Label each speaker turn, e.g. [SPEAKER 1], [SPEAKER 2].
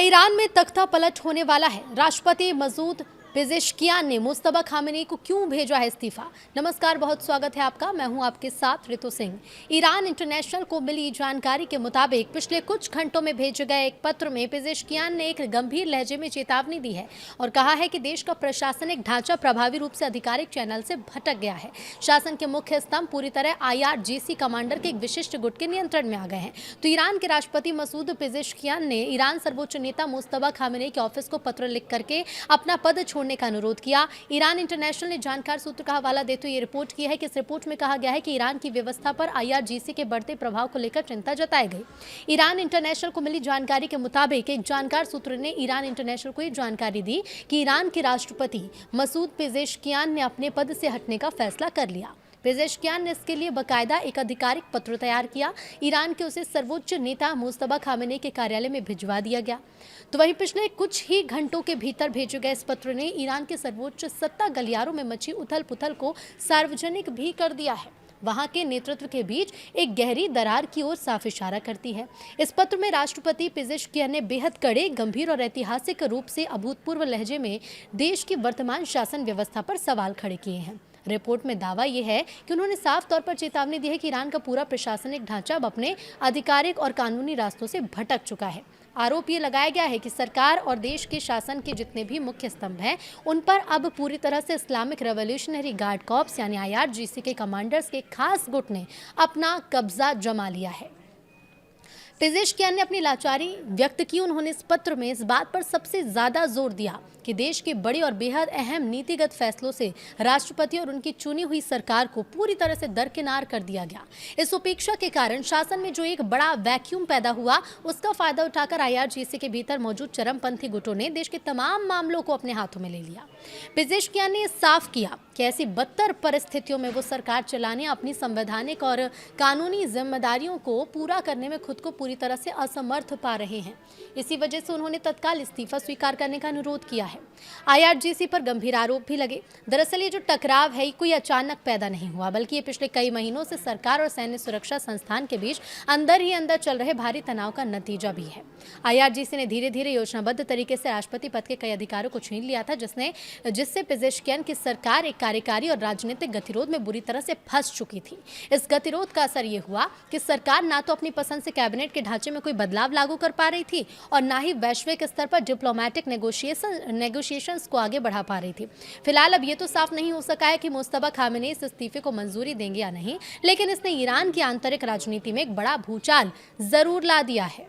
[SPEAKER 1] Iran में तख्ता पलट होने वाला है। राष्ट्रपति मसूद पेजेश्कियान ने मुस्तफा खामेनी को क्यों भेजा है इस्तीफा। नमस्कार, बहुत स्वागत है आपका। मैं हूं आपके साथ ऋतु सिंह। ईरान इंटरनेशनल को मिली जानकारी के मुताबिक पिछले कुछ घंटों में भेजे गए एक पत्र में पेजेश्कियान ने एक गंभीर लहजे में चेतावनी दी है और कहा है कि देश का प्रशासनिक ढांचा प्रभावी रूप से आधिकारिक चैनल से भटक गया है। शासन के मुख्य स्तंभ पूरी तरह IRGC कमांडर के एक विशिष्ट गुट के नियंत्रण में आ गए हैं। तो ईरान के राष्ट्रपति मसूद पेजेश्कियान ने ईरान सर्वोच्च नेता मुस्तफा खामेनी के ऑफिस को पत्र लिख करके अपना पद छोड़ने का अनुरोध किया। ईरान इंटरनेशनल ने जानकार सूत्र का हवाला देते हुए ये रिपोर्ट की है कि इस रिपोर्ट में कहा गया है कि ईरान की व्यवस्था पर IRGC के बढ़ते प्रभाव को लेकर चिंता जताई गई। ईरान इंटरनेशनल को मिली जानकारी के मुताबिक एक जानकार सूत्र ने ईरान इंटरनेशनल को ये जानकारी दी कि ईरान के राष्ट्रपति मसूद पेजेश्कियान ने अपने पद से हटने का फैसला कर लिया। पेजेश्कियान ने इसके लिए बाकायदा एक आधिकारिक पत्र तैयार किया। ईरान के उसे सर्वोच्च नेता मुस्तफा खामेनी के कार्यालय में भिजवा दिया गया। तो वहीं पिछले कुछ ही घंटों के भीतर भेजे गए इस पत्र ने ईरान के सर्वोच्च सत्ता गलियारों में मची उथल पुथल को सार्वजनिक भी कर दिया है। वहां के नेतृत्व के बीच एक गहरी दरार की ओर साफ इशारा करती है। इस पत्र में राष्ट्रपति पेजेश्कियान ने बेहद कड़े, गंभीर और ऐतिहासिक रूप से अभूतपूर्व लहजे में देश की वर्तमान शासन व्यवस्था पर सवाल खड़े किए हैं। रिपोर्ट में दावा यह है कि उन्होंने साफ तौर पर चेतावनी दी है कि ईरान का पूरा प्रशासनिक ढांचा अब अपने आधिकारिक और कानूनी रास्तों से भटक चुका है। आरोप ये लगाया गया है कि सरकार और देश के शासन के जितने भी मुख्य स्तंभ हैं, उन पर अब पूरी तरह से इस्लामिक रेवोल्यूशनरी गार्ड कॉर्प्स यानी IRGC के कमांडर्स के खास गुट ने अपना कब्जा जमा लिया है। पेजेश्कियान ने अपनी लाचारी व्यक्त की। उन्होंने इस पत्र में इस बात पर सबसे ज्यादा जोर दिया कि देश के बड़े और बेहद अहम नीतिगत फैसलों से राष्ट्रपति और उनकी चुनी हुई सरकार को पूरी तरह से दरकिनार कर दिया गया। इस उपेक्षा के कारण शासन में जो एक बड़ा वैक्यूम पैदा हुआ, उसका फायदा उठाकर IRGC के भीतर मौजूद चरमपंथी गुटों ने देश के तमाम मामलों को अपने हाथों में ले लिया। पेजेश्कियान ने साफ किया कि ऐसी बदतर परिस्थितियों में वो सरकार चलाने, अपनी संवैधानिक और कानूनी जिम्मेदारियों को पूरा करने में खुद को पूरी तरह से असमर्थ पा रहे हैं। इसी वजह से उन्होंने तत्काल इस्तीफा स्वीकार करने का अनुरोध किया है। IRGC पर गंभीर आरोप भी लगे। दरअसल ये जो टकराव है, कोई अचानक पैदा नहीं हुआ, बल्कि ये पिछले कई महीनों से सरकार और सैन्य सुरक्षा संस्थान के बीच अंदर ही अंदर चल रहे भारी तनाव का नतीजा भी है। IRGC ने धीरे धीरे योजनाबद्ध तरीके से राष्ट्रपति पद के कई अधिकारों को छीन लिया था, जिससे पेजेश्कियान की सरकार एक कार्यकारी और राजनीतिक गतिरोध में बुरी तरह से फंस चुकी थी। इस गतिरोध का असर ये हुआ कि सरकार ना तो अपनी पसंद से कैबिनेट के ढांचे में कोई बदलाव लागू कर पा रही थी और ना ही वैश्विक स्तर पर डिप्लोमेटिक नेगोशिएशंस को आगे बढ़ा पा रही थी। फिलहाल अब ये तो साफ नहीं हो सका है कि मुस्तफा खामेनी इस इस्तीफे को मंजूरी देंगे या नहीं, लेकिन इसने ईरान की आंतरिक राजनीति में एक बड़ा भूचाल जरूर ला दिया है।